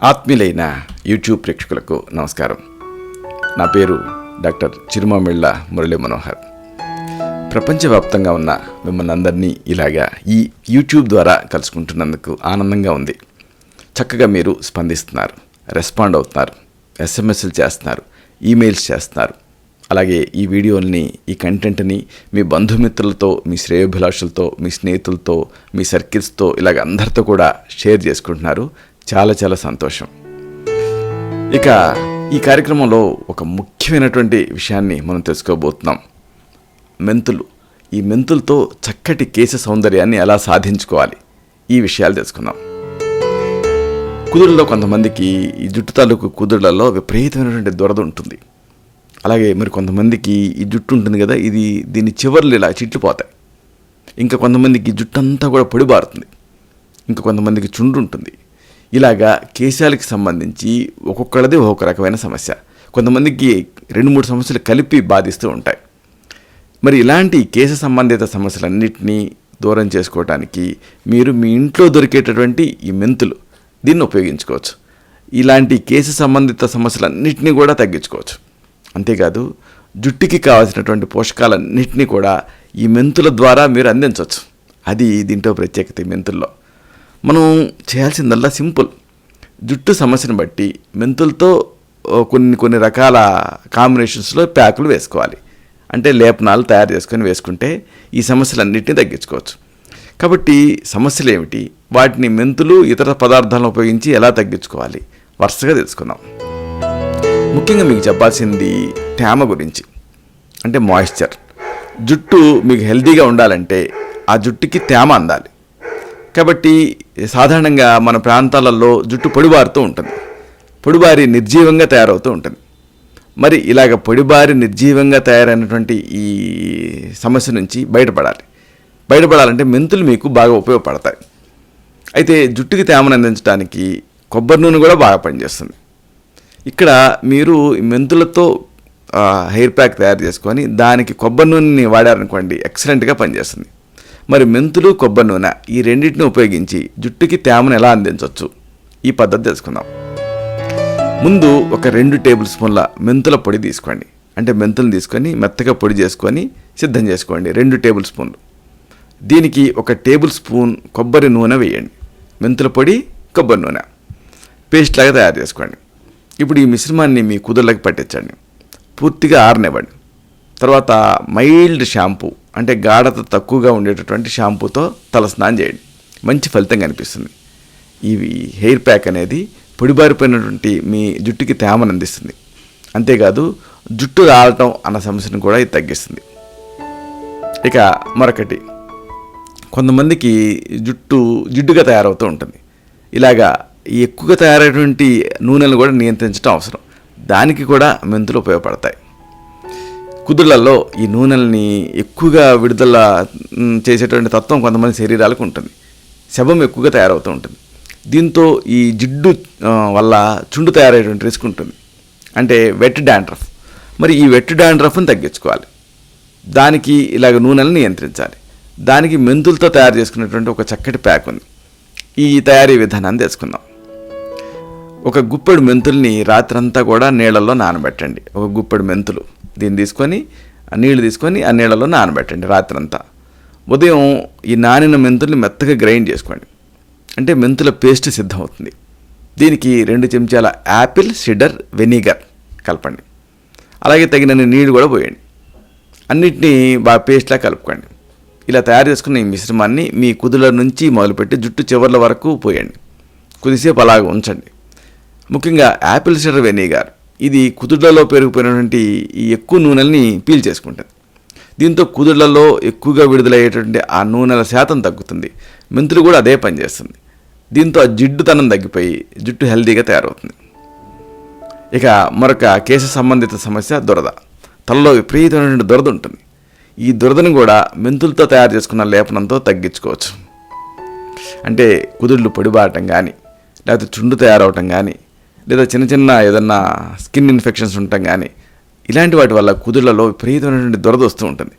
ఆత్మీయులైన YouTube ప్రేక్షకులకు నమస్కారం. నా పేరు డాక్టర్ చిరుమమిళ్ళ మురళి మనోహర్. ప్రపంచవ్యాప్తంగా ఉన్న మిమ్మల్ని అందరినీ ఇలాగా ఈ యూట్యూబ్ ద్వారా కలుసుకుంటున్నందుకు ఆనందంగా ఉంది. చక్కగా మీరు స్పందిస్తున్నారు, రెస్పాండ్ అవుతున్నారు, ఎస్ఎంఎస్లు చేస్తున్నారు, ఈమెయిల్స్ చేస్తున్నారు. అలాగే ఈ వీడియోల్ని, ఈ కంటెంట్ని మీ బంధుమిత్రులతో, మీ శ్రేయోభిలాషులతో, మీ స్నేహితులతో, మీ సర్కిల్స్తో ఇలాగ అందరితో కూడా షేర్ చేసుకుంటున్నారు. చాలా చాలా సంతోషం. ఇక ఈ కార్యక్రమంలో ఒక ముఖ్యమైనటువంటి విషయాన్ని మనం తెలుసుకోబోతున్నాం. మెంతులు. ఈ మెంతులతో చక్కటి కేశ సౌందర్యాన్ని ఎలా సాధించుకోవాలి, ఈ విషయాలు తెలుసుకుందాం. కుదురులో కొంతమందికి ఈ జుట్టు తాలూకు కుదురులలో విపరీతమైనటువంటి దురద ఉంటుంది. అలాగే మరి కొంతమందికి ఈ జుట్టు ఉంటుంది కదా, దీని చివర్లు ఇలా చిట్లిపోతాయి. ఇంకా కొంతమందికి జుట్టు అంతా కూడా పొడిబారుతుంది. ఇంకా కొంతమందికి చుండ్రు ఉంటుంది. ఇలాగా కేశాలకి సంబంధించి ఒక్కొక్కళ్ళది ఒక్కొక్క రకమైన సమస్య. కొంతమందికి 2-3 సమస్యలు కలిపి బాధిస్తూ ఉంటాయి. మరి ఇలాంటి కేశ సంబంధిత సమస్యలన్నింటినీ దూరం చేసుకోవడానికి మీరు మీ ఇంట్లో దొరికేటటువంటి ఈ మెంతులు, దీన్ని ఉపయోగించుకోవచ్చు. ఇలాంటి కేశ సంబంధిత సమస్యలన్నింటినీ కూడా తగ్గించుకోవచ్చు. అంతేకాదు జుట్టుకి కావాల్సినటువంటి పోషకాలన్నింటినీ కూడా ఈ మెంతుల ద్వారా మీరు అందించవచ్చు. అది దీంట్లో ప్రత్యేకత. ఈ మెంతుల్లో మనం చేయాల్సిందల్లా సింపుల్. జుట్టు సమస్యను బట్టి మెంతులతో కొన్ని రకాల కాంబినేషన్స్లో ప్యాకులు వేసుకోవాలి. అంటే లేపనాలు తయారు చేసుకొని వేసుకుంటే ఈ సమస్యలన్నింటినీ తగ్గించుకోవచ్చు. కాబట్టి సమస్యలు ఏమిటి, వాటిని మెంతులు ఇతర పదార్థాలను ఉపయోగించి ఎలా తగ్గించుకోవాలి, వరుసగా తెలుసుకుందాం. ముఖ్యంగా మీకు చెప్పాల్సింది తేమ గురించి, అంటే మాయిశ్చర్. జుట్టు మీకు హెల్తీగా ఉండాలంటే ఆ జుట్టుకి తేమ అందాలి. కాబట్టి సాధారణంగా మన ప్రాంతాలలో జుట్టు పొడిబారుతూ ఉంటుంది, పొడిబారి నిర్జీవంగా తయారవుతూ ఉంటుంది. మరి ఇలాగ పొడిబారి నిర్జీవంగా తయారైనటువంటి ఈ సమస్య నుంచి బయటపడాలంటే మెంతులు మీకు బాగా ఉపయోగపడతాయి. అయితే జుట్టుకి తేమను అందించడానికి కొబ్బరి నూనె కూడా బాగా పనిచేస్తుంది. ఇక్కడ మీరు మెంతులతో హెయిర్ ప్యాక్ తయారు చేసుకొని దానికి కొబ్బరి నూనెని వాడారనుకోండి, ఎక్సలెంట్గా పనిచేస్తుంది. మరి మెంతులు, కొబ్బరి నూనె ఈ రెండింటిని ఉపయోగించి జుట్టుకి తేమను ఎలా అందించవచ్చు, ఈ పద్ధతి తెలుసుకుందాం. ముందు ఒక 2 టేబుల్ స్పూన్ల మెంతుల పొడి తీసుకోండి. అంటే మెంతులను తీసుకొని మెత్తగా పొడి చేసుకొని సిద్ధం చేసుకోండి. 2 టేబుల్ స్పూన్లు. దీనికి 1 టేబుల్ స్పూన్ కొబ్బరి నూనె వేయండి. మెంతుల పొడి, కొబ్బరి నూనె పేస్ట్ లాగా తయారు చేసుకోండి. ఇప్పుడు ఈ మిశ్రమాన్ని మీ కుదుర్లకి పట్టించండి. పూర్తిగా ఆరనివ్వండి. తర్వాత మైల్డ్ షాంపూ, అంటే గాఢత తక్కువగా ఉండేటటువంటి షాంపూతో తలస్నానం చేయండి. మంచి ఫలితం కనిపిస్తుంది. ఈ హెయిర్ ప్యాక్ అనేది పొడిబారిపోయినటువంటి మీ జుట్టుకి తేమను అందిస్తుంది. అంతేకాదు జుట్టు రాలటం అన్న సమస్యను కూడా ఇది తగ్గిస్తుంది. ఇక మరొకటి, కొంతమందికి జిడ్డుగా తయారవుతూ ఉంటుంది. ఇలాగా ఎక్కువగా తయారైనటువంటి నూనెలను కూడా నియంత్రించడం అవసరం. దానికి కూడా మెంతులు ఉపయోగపడతాయి. కుదుళ్లలో ఈ నూనెల్ని ఎక్కువగా విడుదల చేసేటువంటి తత్వం కొంతమంది శరీరాలకు ఉంటుంది. శవం ఎక్కువగా తయారవుతూ ఉంటుంది. దీంతో ఈ జిడ్డు వల్ల చుండు తయారయ్యేటువంటి రిస్క్ ఉంటుంది. అంటే వెట్ డాండ్రఫ్. మరి ఈ వెట్ డాండ్రఫ్ని తగ్గించుకోవాలి. దానికి ఇలాగ నూనెలను నియంత్రించాలి. దానికి మెంతులతో తయారు చేసుకునేటువంటి ఒక చక్కటి ప్యాక్ ఉంది. ఈ తయారీ విధానాన్ని తెలుసుకుందాం. 1 గుప్పెడు మెంతుల్ని రాత్రంతా కూడా నీళ్ళల్లో నానబెట్టండి. 1 గుప్పెడు మెంతులు దీన్ని తీసుకొని నీళ్ళు తీసుకొని ఆ నీళ్ళలో నానబెట్టండి రాత్రంతా. ఉదయం ఈ నానిన మెంతుల్ని మెత్తగా గ్రైండ్ చేసుకోండి. అంటే మెంతుల పేస్ట్ సిద్ధమవుతుంది. దీనికి 2 చెంచాల యాపిల్ సిడర్ వెనిగర్ కలపండి. అలాగే తగినన్ని నీళ్ళు కూడా పోయండి. అన్నిటినీ బాగా పేస్ట్లా కలుపుకోండి. ఇలా తయారు చేసుకున్న ఈ మిశ్రమాన్ని మీ కుదుల నుంచి మొదలుపెట్టి జుట్టు చివర్ల వరకు పోయండి. కొద్దిసేపు అలాగ ఉంచండి. ముఖ్యంగా యాపిల్ సిడర్ వెనిగర్ ఇది కుదుళ్లలో పెరిగిపోయినటువంటి ఈ ఎక్కువ నూనెల్ని పీల్ చేసుకుంటుంది. దీంతో కుదుళ్లలో ఎక్కువగా విడుదలయ్యేటువంటి ఆ నూనెల శాతం తగ్గుతుంది. మెంతులు కూడా అదే పనిచేస్తుంది. దీంతో ఆ జిడ్డుతనం తగ్గిపోయి జుట్టు హెల్తీగా తయారవుతుంది. ఇక మరొక కేశ సంబంధిత సమస్య దురద. తలలో విపరీతమైనటువంటి దురద ఉంటుంది. ఈ దురదను కూడా మెంతులతో తయారు చేసుకున్న లేపనంతో తగ్గించుకోవచ్చు. అంటే కుదుళ్ళు పొడిబారటం కానీ, లేకపోతే చుండు తయారవటం కానీ, లేదా చిన్న ఏదన్నా స్కిన్ ఇన్ఫెక్షన్స్ ఉండటం కానీ, ఇలాంటి వాటి వల్ల కుదుళ్లలో విపరీతమైనటువంటి దురద వస్తూ ఉంటుంది.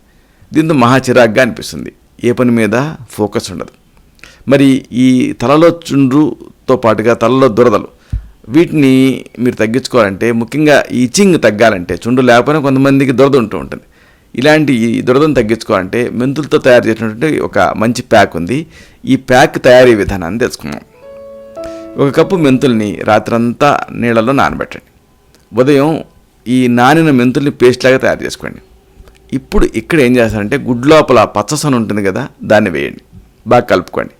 దీంతో మహా చిరాగ్గా అనిపిస్తుంది. ఏ పని మీద ఫోకస్ ఉండదు. మరి ఈ తలలో చుండ్రుతో పాటుగా తలలో దురదలు వీటిని మీరు తగ్గించుకోవాలంటే, ముఖ్యంగా ఈ ఇచ్చింగ్ తగ్గాలంటే, చుండ్రు లేకపోయినా కొంతమందికి దురద ఉంటూ ఉంటుంది. ఇలాంటి ఈ దురదను తగ్గించుకోవాలంటే మెంతులతో తయారు చేసినటువంటి ఒక మంచి ప్యాక్ ఉంది. ఈ ప్యాక్ తయారీ విధానాన్ని తెలుసుకున్నాం. 1 కప్పు మెంతుల్ని రాత్రంతా నీళ్ళలో నానబెట్టండి. ఉదయం ఈ నానిన మెంతుల్ని పేస్ట్ లాగా తయారు చేసుకోండి. ఇప్పుడు ఇక్కడ ఏం చేస్తారంటే, గుడ్డు లోపల పచ్చసొన ఉంటుంది కదా, దాన్ని వేయండి. బాగా కలుపుకోండి.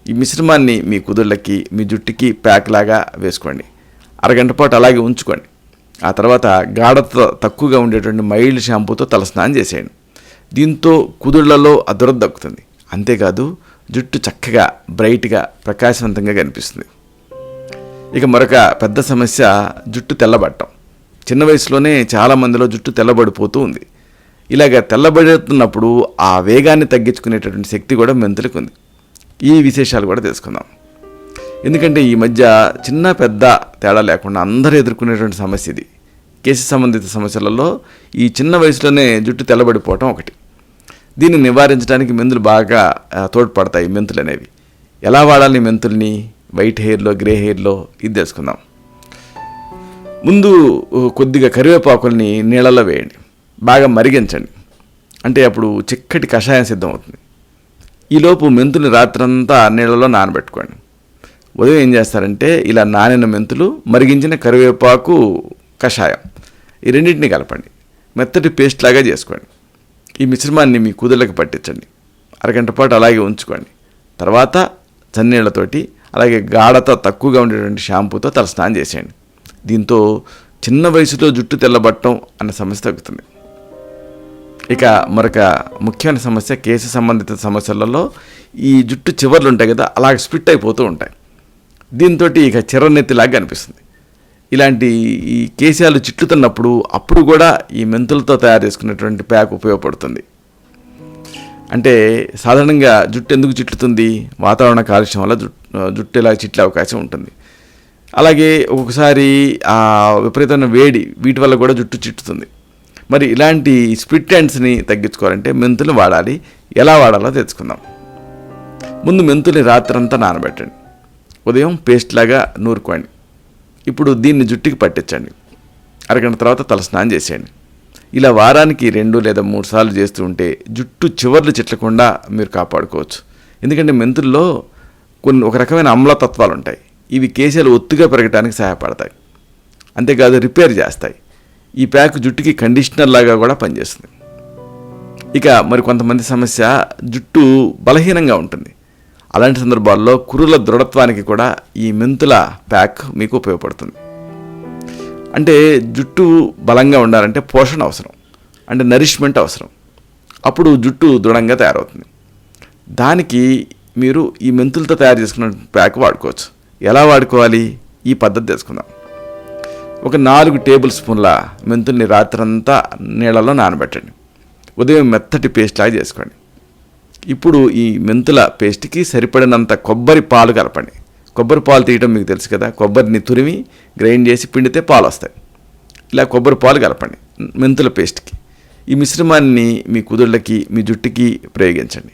ఈ మిశ్రమాన్ని మీ కుదుళ్ళకి, మీ జుట్టుకి ప్యాక్ లాగా వేసుకోండి. అరగంట పాటు అలాగే ఉంచుకోండి. ఆ తర్వాత గాఢత తక్కువగా ఉండేటువంటి మైల్డ్ షాంపూతో తలస్నానం చేసేయండి. దీంతో కుదుళ్లలో అదురద దక్కుతుంది. అంతేకాదు జుట్టు చక్కగా బ్రైట్గా ప్రకాశవంతంగా కనిపిస్తుంది. ఇక మరొక పెద్ద సమస్య జుట్టు తెల్లబడటం. చిన్న వయసులోనే చాలామందిలో జుట్టు తెల్లబడిపోతూ ఉంది. ఇలాగ తెల్లబడుతున్నప్పుడు ఆ వేగాన్ని తగ్గించుకునేటటువంటి శక్తి కూడా మెంతులకు ఉంది. ఈ విశేషాలు కూడా తెలుసుకుందాం. ఎందుకంటే ఈ మధ్య చిన్న పెద్ద తేడా లేకుండా అందరూ ఎదుర్కొనేటువంటి సమస్య ఇది. కేశ సంబంధిత సమస్యలలో ఈ చిన్న వయసులోనే జుట్టు తెల్లబడిపోవటం ఒకటి. దీన్ని నివారించడానికి మెంతులు బాగా తోడ్పడతాయి. మెంతులు అనేవి ఎలా వాడాలి? మెంతుల్ని వైట్ హెయిర్లో, గ్రే హెయిర్లో, ఇది తెలుసుకుందాం. ముందు కొద్దిగా కరివేపాకుల్ని నీళ్ళలో వేయండి. బాగా మరిగించండి. అంటే అప్పుడు చిక్కటి కషాయం సిద్ధమవుతుంది. ఈలోపు మెంతులు రాత్రంతా నీళ్ళలో నానబెట్టుకోండి. ఉదయం ఏం చేస్తారంటే, ఇలా నానిన మెంతులు, మరిగించిన కరివేపాకు కషాయం, ఈ రెండింటిని కలపండి. మెత్తటి పేస్ట్ లాగా చేసుకోండి. ఈ మిశ్రమాన్ని మీ కుదుళ్ళకి పట్టించండి. అరగంట పాటు అలాగే ఉంచుకోండి. తర్వాత చన్నీళ్లతోటి, అలాగే గాఢత తక్కువగా ఉండేటువంటి షాంపూతో తలస్నానం చేసేయండి. దీంతో చిన్న వయసులో జుట్టు తెల్లబట్టడం అన్న సమస్య తగ్గుతుంది. ఇక మరొక ముఖ్యమైన సమస్య కేశ సంబంధిత సమస్యలలో ఈ జుట్టు చివర్లు ఉంటాయి కదా, అలాగే స్ప్లిట్ అయిపోతూ ఉంటాయి. దీంతో ఇక చిర్రనెత్తిలాగా అనిపిస్తుంది. ఇలాంటి ఈ కేశాలు చిట్లుతున్నప్పుడు అప్పుడు కూడా ఈ మెంతులతో తయారు చేసుకున్నటువంటి ప్యాక్ ఉపయోగపడుతుంది. అంటే సాధారణంగా జుట్టు ఎందుకు చిట్లుతుంది? వాతావరణ కాలుష్యం వల్ల జుట్టు ఇలా చిట్లే అవకాశం ఉంటుంది. అలాగే ఒక్కొక్కసారి ఆ విపరీతమైన వేడి, వీటి వల్ల కూడా జుట్టు చిట్టుతుంది. మరి ఇలాంటి స్ప్లిట్ ఎండ్స్ని తగ్గించుకోవాలంటే మెంతులు వాడాలి. ఎలా వాడాలో తెలుసుకుందాం. ముందు మెంతుల్ని రాత్రంతా నానబెట్టండి. ఉదయం పేస్ట్ లాగా నూరుకోండి. ఇప్పుడు దీన్ని జుట్టుకి పట్టించండి. అరగంట తర్వాత తలస్నానం చేసేయండి. ఇలా వారానికి 2 లేదా 3 సార్లు చేస్తూ ఉంటే జుట్టు చివర్లు చిట్లకుండా మీరు కాపాడుకోవచ్చు. ఎందుకంటే మెంతుల్లో ఒక రకమైన అమ్లతత్వాలు ఉంటాయి. ఇవి కేశాలు ఒత్తుగా పెరగడానికి సహాయపడతాయి. అంతేకాదు రిపేర్ చేస్తాయి. ఈ ప్యాక్ జుట్టుకి కండిషనర్ లాగా కూడా పనిచేస్తుంది. ఇక మరి కొంతమంది సమస్య జుట్టు బలహీనంగా ఉంటుంది. అలాంటి సందర్భాల్లో కురుల దృఢత్వానికి కూడా ఈ మెంతుల ప్యాక్ మీకు ఉపయోగపడుతుంది. అంటే జుట్టు బలంగా ఉండాలంటే పోషణ అవసరం, అంటే నరిష్మెంట్ అవసరం. అప్పుడు జుట్టు దృఢంగా తయారవుతుంది. దానికి మీరు ఈ మెంతులతో తయారు చేసుకున్న ప్యాక్ వాడుకోవచ్చు. ఎలా వాడుకోవాలి? ఈ పద్ధతి తెలుసుకుందాం. ఒక 4 టేబుల్ స్పూన్ల మెంతుల్ని రాత్రంతా నీళ్ళలో నానబెట్టండి. ఉదయం మెత్తటి పేస్ట్ లాగా చేసుకోండి. ఇప్పుడు ఈ మెంతుల పేస్ట్కి సరిపడినంత కొబ్బరి పాలు కలపండి. కొబ్బరి పాలు తీయటం మీకు తెలుసు కదా, కొబ్బరిని తురిమి గ్రైండ్ చేసి పిండితే పాలు వస్తాయి. ఇలా కొబ్బరి పాలు కలపండి మెంతుల పేస్ట్కి. ఈ మిశ్రమాన్ని మీ కుదుళ్ళకి, మీ జుట్టుకి ప్రయోగించండి.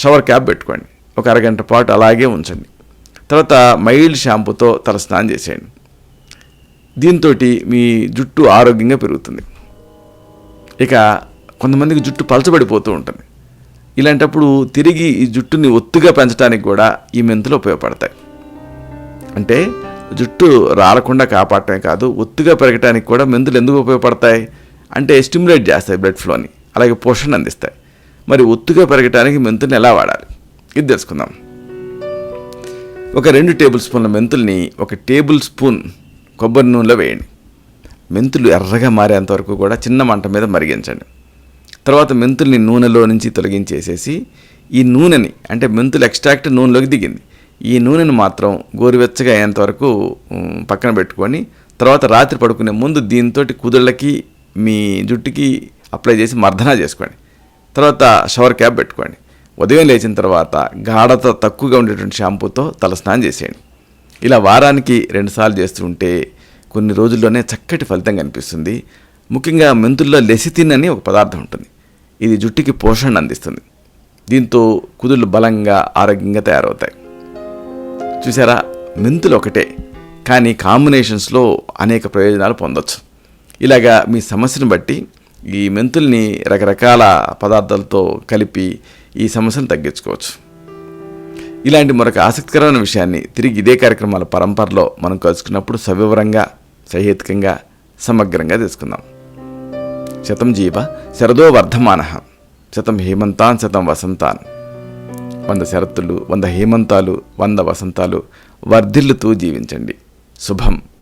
షవర్ క్యాప్ పెట్టుకోండి. ఒక అరగంట పాటు అలాగే ఉంచండి. తర్వాత మైల్డ్ షాంపూతో తలస్నానం చేసేయండి. దీంతో మీ జుట్టు ఆరోగ్యంగా పెరుగుతుంది. ఇక కొంతమందికి జుట్టు పలచబడిపోతూ ఉంటుంది. ఇలాంటప్పుడు తిరిగి ఈ జుట్టుని ఒత్తుగా పెంచడానికి కూడా ఈ మెంతులు ఉపయోగపడతాయి. అంటే జుట్టు రాలకుండా కాపాడటమే కాదు, ఒత్తుగా పెరగడానికి కూడా మెంతులు ఎందుకు ఉపయోగపడతాయి అంటే స్టిమ్యులేట్ చేస్తాయి బ్లడ్ ఫ్లోని, అలాగే పోషణ అందిస్తాయి. మరి ఒత్తుగా పెరగడానికి మెంతుల్ని ఎలా వాడాలి ఇది తెలుసుకుందాం. ఒక 2 టేబుల్ స్పూన్ల మెంతుల్ని 1 టేబుల్ స్పూన్ కొబ్బరి నూనెలో వేయండి. మెంతులు ఎర్రగా మారేంత వరకు కూడా చిన్న మంట మీద మరిగించండి. తర్వాత మెంతుల్ని నూనెలో నుంచి తొలగించేసేసి ఈ నూనెని, అంటే మెంతులు ఎక్స్ట్రాక్ట్ నూనెలోకి దిగింది, ఈ నూనెను మాత్రం గోరువెచ్చగా అయ్యేంత వరకు పక్కన పెట్టుకొని, తర్వాత రాత్రి పడుకునే ముందు దీంతో కుదుళ్ళకి, మీ జుట్టుకి అప్లై చేసి మర్దనా చేసుకోండి. తర్వాత షవర్ క్యాప్ పెట్టుకోండి. ఉదయం లేచిన తర్వాత గాఢత తక్కువగా ఉండేటువంటి షాంపూతో తలస్నానం చేసేయండి. ఇలా వారానికి 2 సార్లు చేస్తూ ఉంటే కొన్ని రోజుల్లోనే చక్కటి ఫలితం కనిపిస్తుంది. ముఖ్యంగా మెంతుల్లో లెసిథిన్ అని ఒక పదార్థం ఉంటుంది. ఇది జుట్టుకి పోషణ అందిస్తుంది. దీంతో కుదుళ్ళు బలంగా, ఆరోగ్యంగా తయారవుతాయి. చూసారా, మెంతులు ఒకటే కానీ కాంబినేషన్స్లో అనేక ప్రయోజనాలు పొందొచ్చు. ఇలాగా మీ సమస్యను బట్టి ఈ మెంతుల్ని రకరకాల పదార్థాలతో కలిపి ఈ సమస్యను తగ్గించుకోవచ్చు. ఇలాంటి మరొక ఆసక్తికరమైన విషయాన్ని తిరిగి ఇదే కార్యక్రమాల పరంపరలో మనం కలుసుకున్నప్పుడు సవివరంగా, సహేతుకంగా, సమగ్రంగా తెలుసుకుందాం. శతం జీవ శరదో వర్ధమానః, శతం హేమంతాన్ శతం వసంతాన్. 100 శరత్తులు, 100 హేమంతాలు, 100 వసంతాలు వర్ధిల్లుతూ జీవించండి. శుభం.